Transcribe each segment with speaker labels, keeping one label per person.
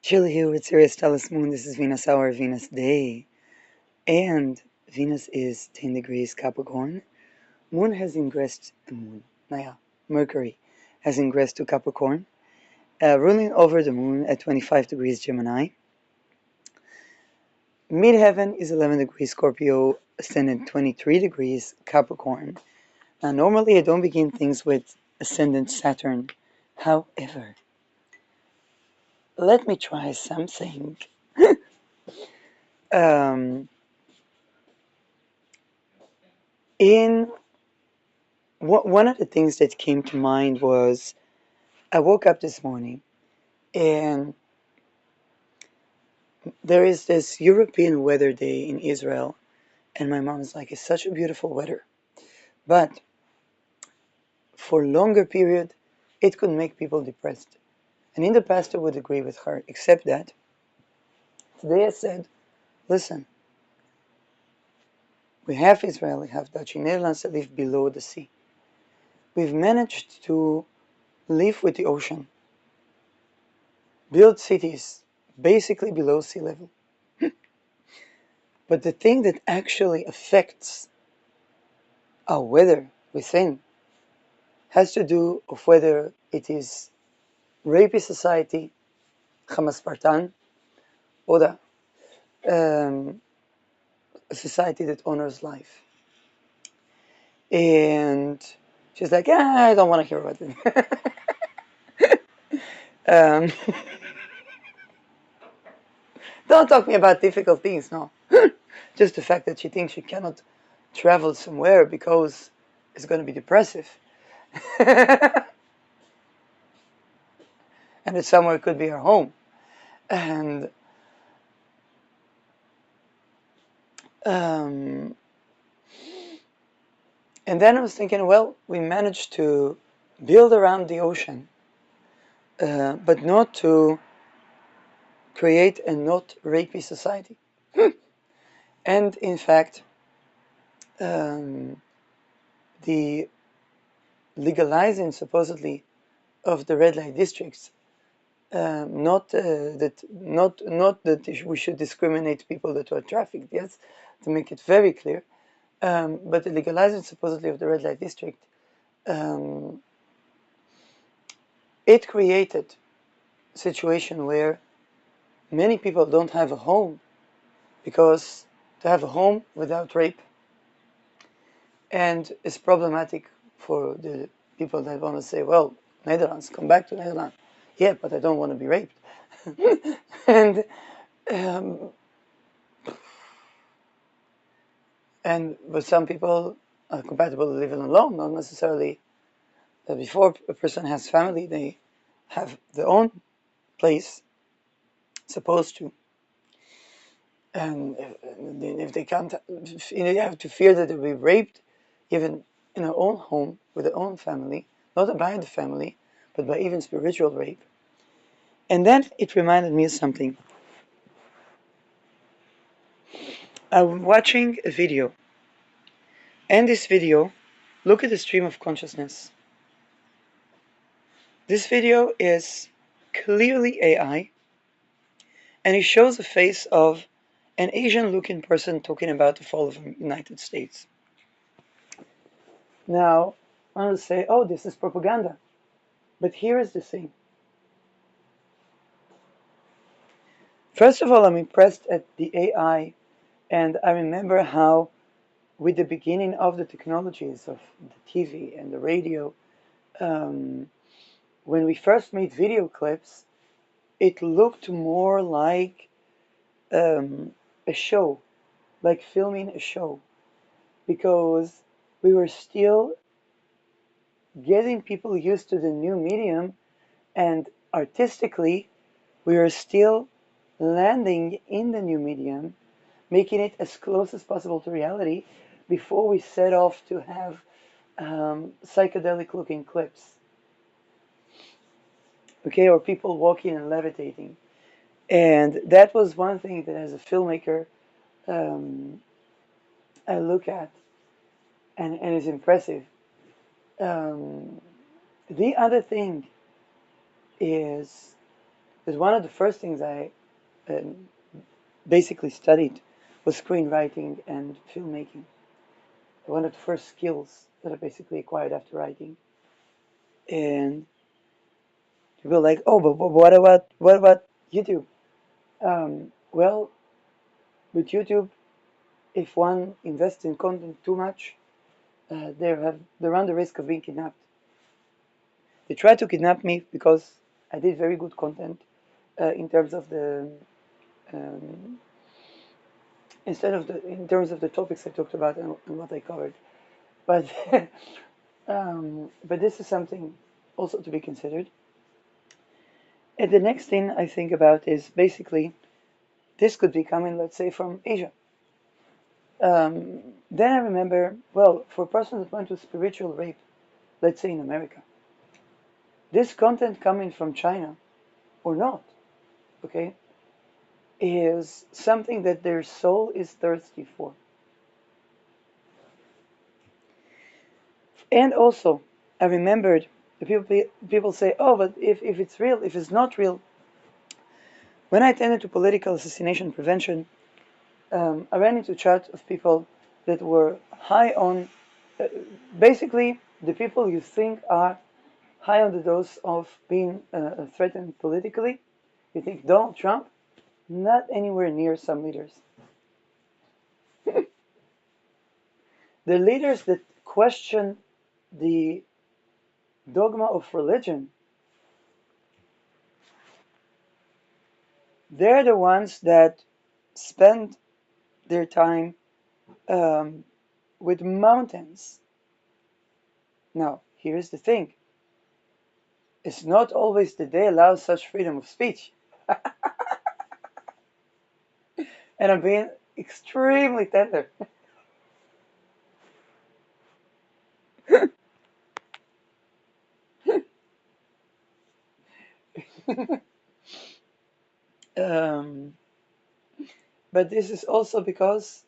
Speaker 1: Chill here with siriustalesmoon. This is Venus hour, Venus day, and Venus is 10 degrees Capricorn. Moon has ingressed, Mercury has ingressed to Capricorn, ruling over the moon at 25 degrees Gemini. Midheaven is 11 degrees Scorpio, ascendant 23 degrees Capricorn. Now, normally I don't begin things with ascendant Saturn. However, let me try something. um, in One of the things that came to mind was I woke up this morning and there is this European weather day in Israel, and my mom's like, it's such a beautiful weather, but for a longer period it could make people depressed. And in the past I would agree with her, except that today I said, listen, we have Israel, we have Dutch in Netherlands that live below the sea. We've managed to live with the ocean, build cities basically below sea level. But the thing that actually affects our weather within has to do with whether it is rapey society, Hamas Spartan, or a society that honors life. And she's like, I don't want to hear about it. um, don't talk to me about difficult things, no. Just the fact that she thinks she cannot travel somewhere because it's going to be depressive. And that somewhere could be her home. And um, and then I was thinking, well, we managed to build around the ocean, but not to create a not rapey society. And in fact, the legalizing supposedly of the red light districts, not that we should discriminate people that are trafficked, yes, to make it very clear, but the legalizing supposedly of the red light district, it created a situation where many people don't have a home, because to have a home without rape, and it's problematic for the people that want to say, well, Netherlands, come back to Netherlands. Yeah, but I don't want to be raped. and but some people are compatible to living alone, not necessarily that before a person has family, they have their own place, supposed to. And if they can't, they have to fear that they'll be raped, even in their own home, with their own family, not by the family, but by even spiritual rape. And then it reminded me of something. I'm watching a video, and this video, look at the stream of consciousness. This video is clearly AI, and it shows the face of an Asian-looking person talking about the fall of the United States. Now, I want to say, oh, this is propaganda. But here is the thing. First of all, I'm impressed at the AI, and I remember how, with the beginning of the technologies of the TV and the radio, when we first made video clips, it looked more like a show, like filming a show, because we were still getting people used to the new medium, and artistically, we were still landing in the new medium, making it as close as possible to reality before we set off to have psychedelic looking clips. Okay, or people walking and levitating. And that was one thing that as a filmmaker I look at and is impressive. The other thing is Because one of the first things I basically studied was screenwriting and filmmaking. One of the first skills that I basically acquired after writing. And people were like, oh, but what about YouTube? Well, with YouTube, if one invests in content too much, they run the risk of being kidnapped. They tried to kidnap me because I did very good content in terms of the um, in terms of the topics I talked about and what I covered. But but this is something also to be considered. And the next thing I think about is basically this could be coming, let's say, from Asia. Then I remember, well, for a person that went to spiritual rape, let's say in America, this content coming from China or not, okay, is something that their soul is thirsty for. And also, I remembered the people say, oh, but if it's real, if it's not real. When I attended to political assassination prevention, I ran into a chat of people that were high on, basically, the people you think are high on the dose of being threatened politically. You think Donald Trump, not anywhere near some leaders. The leaders that question the dogma of religion, they're the ones that spend their time um, with mountains. Now, here's the thing. It's not always that they allow such freedom of speech. And I'm being extremely tender. um, but this is also because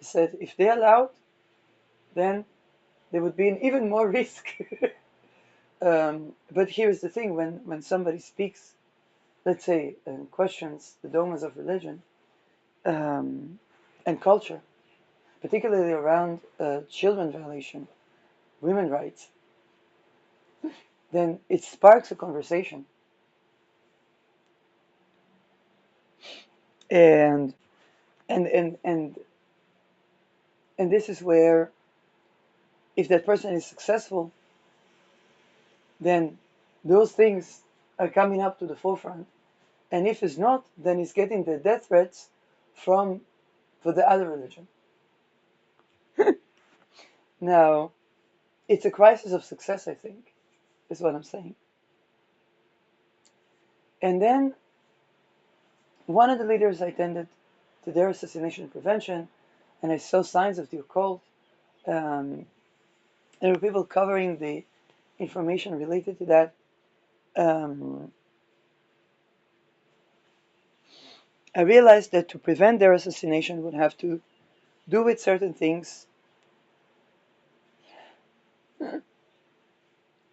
Speaker 1: I said if they allowed, then there would be an even more risk. But here's the thing: when somebody speaks, let's say, and questions the dogmas of religion and culture, particularly around children violation, women rights, then it sparks a conversation. And and and and and this is where, if that person is successful, then those things are coming up to the forefront. And if it's not, then he's getting the death threats from for the other religion. Now, it's a crisis of success, I think, is what I'm saying. And then one of the leaders I attended to their assassination prevention, and I saw signs of the occult. There were people covering the information related to that. I realized that to prevent their assassination would have to do with certain things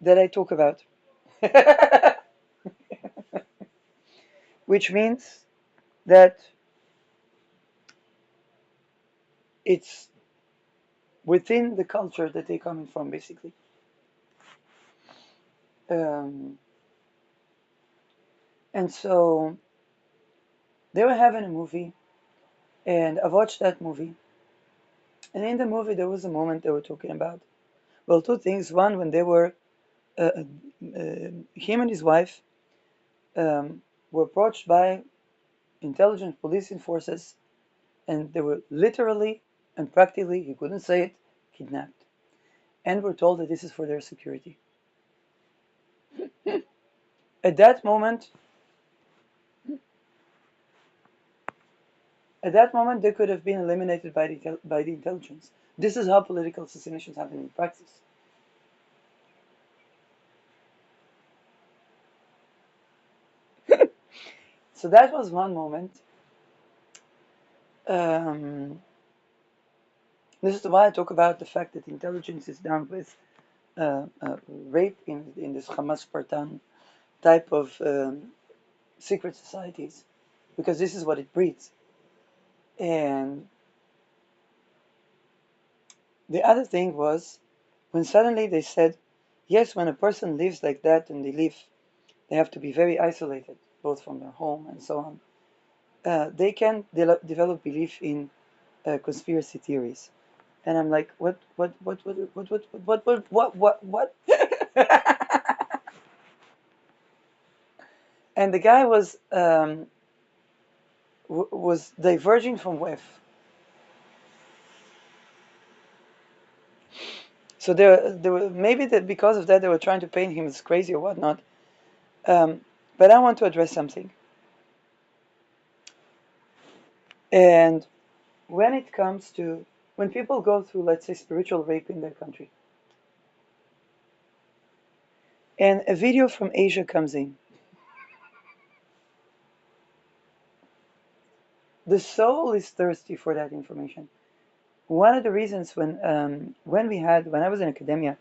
Speaker 1: that I talk about. Which means that it's within the culture that they're coming from, basically. Um, and so they were having a movie, and I watched that movie. And in the movie, there was a moment they were talking about, well, two things. One, when they were, him and his wife were approached by intelligent policing forces, and they were literally and practically, he couldn't say it, kidnapped. And were told that this is for their security. At that moment, they could have been eliminated by the intelligence. This is how political assassinations happen in practice. So that was one moment. This is why I talk about the fact that intelligence is done with rape in this Hamas Spartan type of secret societies, because this is what it breeds. And the other thing was when suddenly they said, yes, when a person lives like that and they have to be very isolated, both from their home and so on. They can develop belief in conspiracy theories. And I'm like, what? And the guy was diverging from WEF. So there were, maybe that because of that they were trying to paint him as crazy or whatnot. But I want to address something. And when it comes to when people go through, let's say, spiritual rape in their country, and a video from Asia comes in, the soul is thirsty for that information. One of the reasons when I was in academia,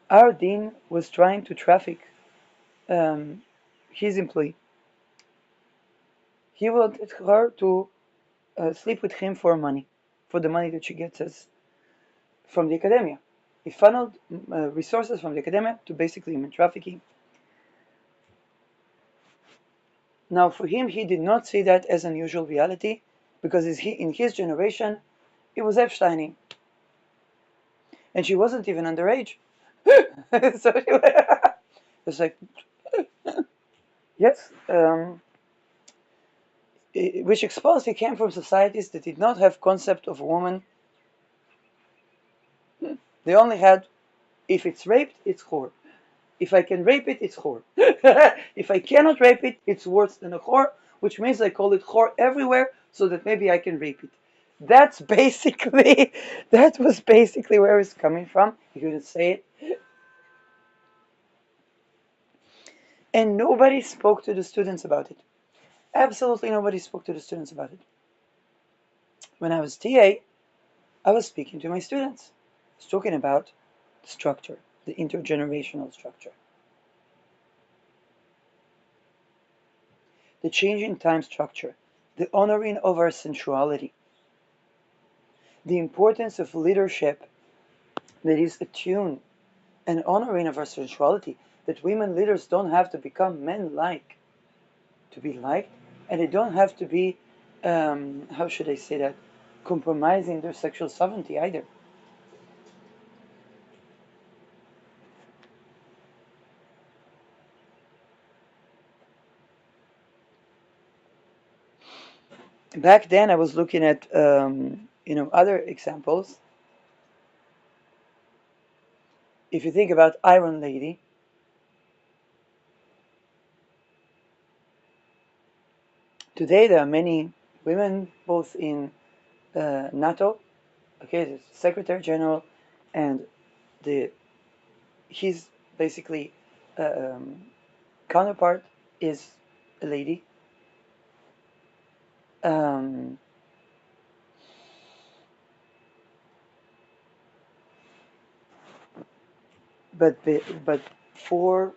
Speaker 1: our dean was trying to traffic um, his employee. He wanted her to sleep with him for money, for the money that she gets as from the academia. He funneled resources from the academia to basically human trafficking. Now, for him, he did not see that as unusual reality because in his generation, it was Epsteining. And she wasn't even underage. So she was like, yes, which exposed he came from societies that did not have concept of a woman. They only had, if it's raped, it's whore. If I can rape it, it's whore. If I cannot rape it, it's worse than a whore, which means I call it whore everywhere so that maybe I can rape it. That's basically, that was basically where it's coming from. He couldn't say it. And nobody spoke to the students about it. Absolutely nobody spoke to the students about it. When I was TA, I was speaking to my students. I was talking about the structure, the intergenerational structure, the changing time structure, the honoring of our sensuality, the importance of leadership that is attuned and honoring of our sensuality, that women leaders don't have to become men-like to be liked, and they don't have to be, how should I say that, compromising their sexual sovereignty either. Back then, I was looking at other examples. If you think about Iron Lady, today there are many women, both in NATO, okay, the Secretary General, and the his basically counterpart is a lady. Um, but for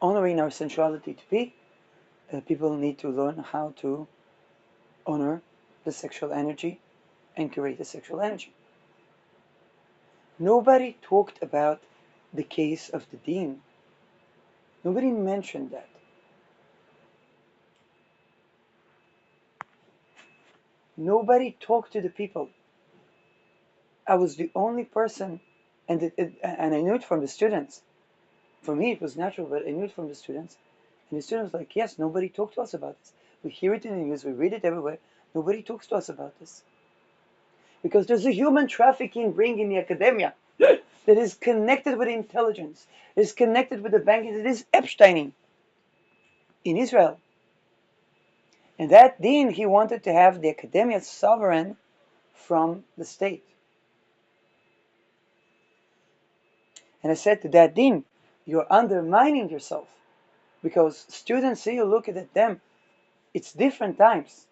Speaker 1: honoring our sensuality to be, people need to learn how to honor the sexual energy and create the sexual energy. Nobody talked about the case of the dean. Nobody mentioned that. Nobody talked to the people. I was the only person, and I knew it from the students. For me, it was natural, but I knew it from the students. And the students were like, yes, nobody talked to us about this. We hear it in the news, we read it everywhere. Nobody talks to us about this. Because there's a human trafficking ring in the academia that is connected with intelligence, is connected with the banking, that is Epsteining in Israel. And that dean, he wanted to have the academia sovereign from the state. And I said to that dean, you're undermining yourself because students see you looking at them. It's different times.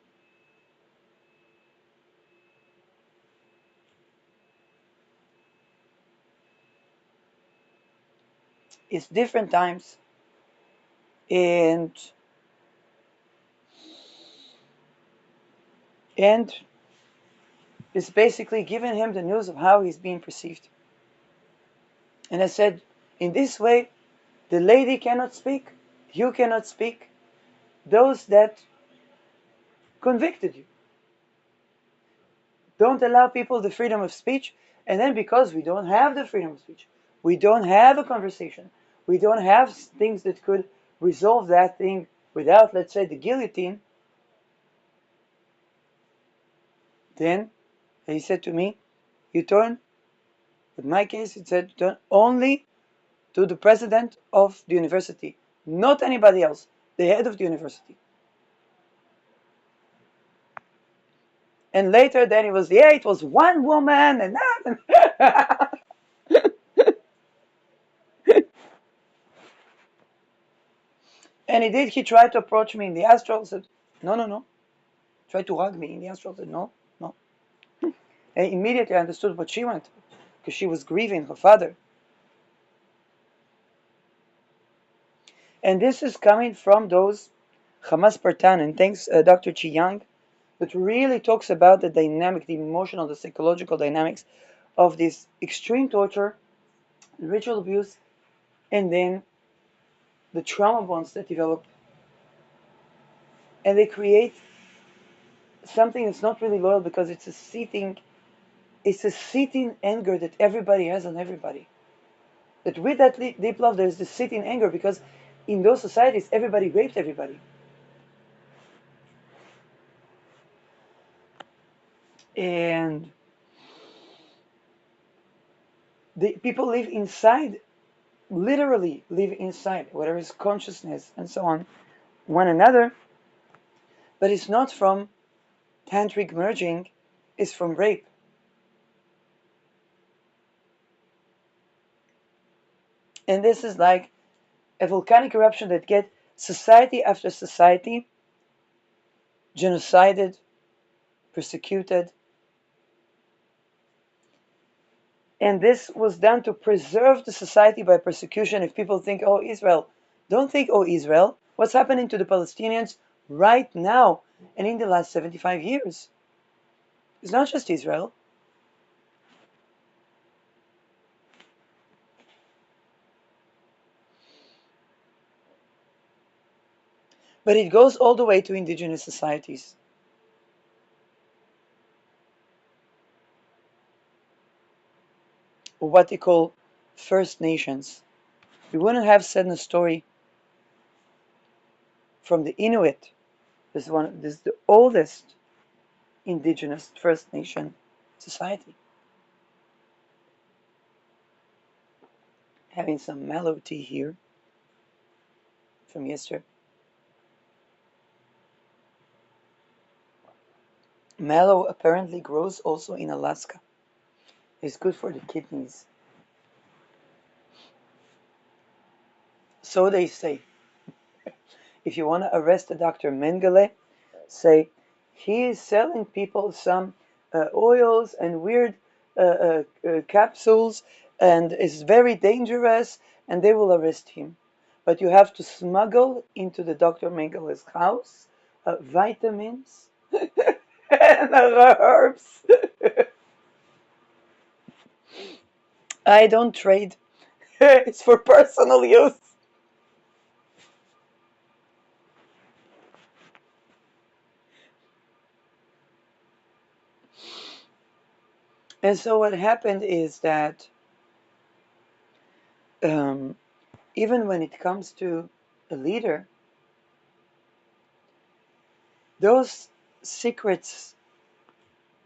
Speaker 1: It's different times. and is basically giving him the news of how he's being perceived. And I said, in this way, the lady cannot speak, you cannot speak, those that convicted you. Don't allow people the freedom of speech, and then because we don't have the freedom of speech, we don't have a conversation, we don't have things that could resolve that thing without, let's say, the guillotine, then he said to me, you turn, in my case, he said, turn only to the president of the university, not anybody else, the head of the university. And later, then it was, it was one woman, and that. And he tried to approach me in the astral, said, no, no, no. Tried to hug me in the astral, said, no, no. And immediately I understood what she wanted, because she was grieving her father. And this is coming from those Hamas Spartan, and thanks Dr. Chi Yang, that really talks about the dynamic, the emotional, the psychological dynamics of this extreme torture, ritual abuse, and then the trauma bonds that develop. And they create something that's not really loyal because it's a seething anger that everybody has on everybody. That with that deep love, there's this sitting anger because in those societies, everybody raped everybody. And the people live inside, literally live inside, whatever is consciousness and so on, one another, but it's not from tantric merging, it's from rape. And this is like a volcanic eruption that gets society after society genocided, persecuted. And this was done to preserve the society by persecution. If people think, oh, Israel, don't think, oh, Israel. What's happening to the Palestinians right now and in the last 75 years? It's not just Israel. But it goes all the way to indigenous societies. Or what they call First Nations. We wouldn't have said a story from the Inuit. This is the oldest indigenous First Nation society. Having some Mallow tea here from yesterday. Mallow apparently grows also in Alaska. It's good for the kidneys. So they say. If you want to arrest Dr. Mengele, say he is selling people some oils and weird capsules and is very dangerous, and they will arrest him. But you have to smuggle into the Dr. Mengele's house vitamins and herbs. I don't trade. It's for personal use. And so what happened is that even when it comes to a leader, those secrets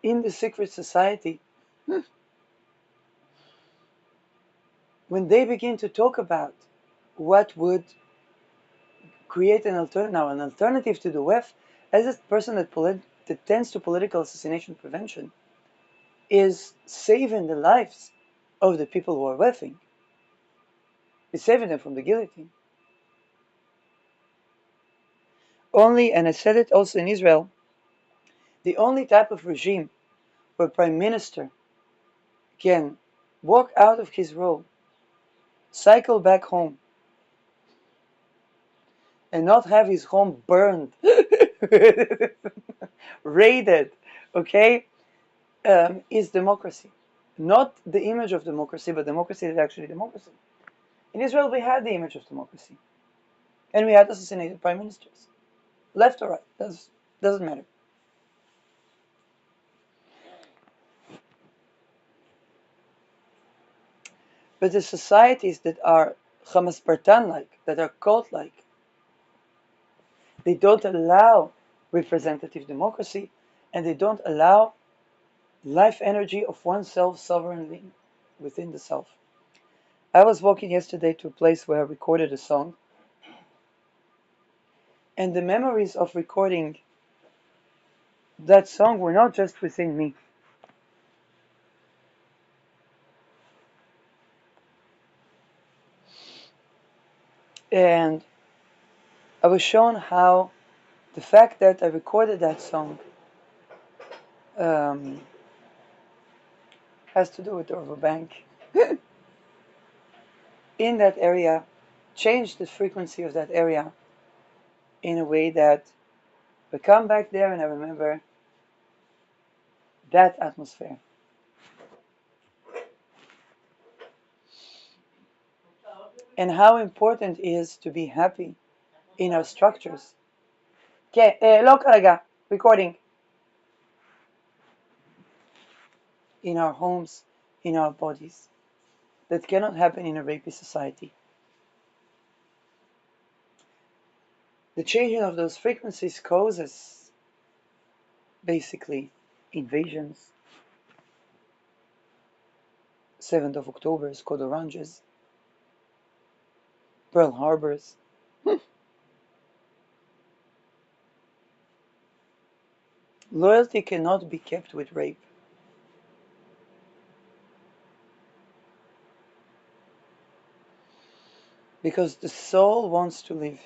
Speaker 1: in the secret society, when they begin to talk about what would create an alternative to the WEF, as a person that tends to political assassination prevention, is saving the lives of the people who are WEFing. Is saving them from the guillotine. Only, and I said it also in Israel, the only type of regime where prime minister can walk out of his role, cycle back home, and not have his home burned, raided, okay, is democracy. Not the image of democracy, but democracy is actually democracy. In Israel, we had the image of democracy, and we had assassinated prime ministers, left or right, doesn't matter. But the societies that are Hamas-Spartan-like, that are cult-like, they don't allow representative democracy, and they don't allow life energy of oneself sovereignly within the self. I was walking yesterday to a place where I recorded a song, and the memories of recording that song were not just within me. And I was shown how the fact that I recorded that song um, has to do with the river bank in that area, changed the frequency of that area in a way that I come back there and I remember that atmosphere. And how important it is to be happy in our structures. Okay, לא כרגע, recording. In our homes, in our bodies. That cannot happen in a rapist society. The changing of those frequencies causes, basically, invasions, 7th of October, Code Oranges, Pearl Harbors. Loyalty cannot be kept with rape. Because the soul wants to live.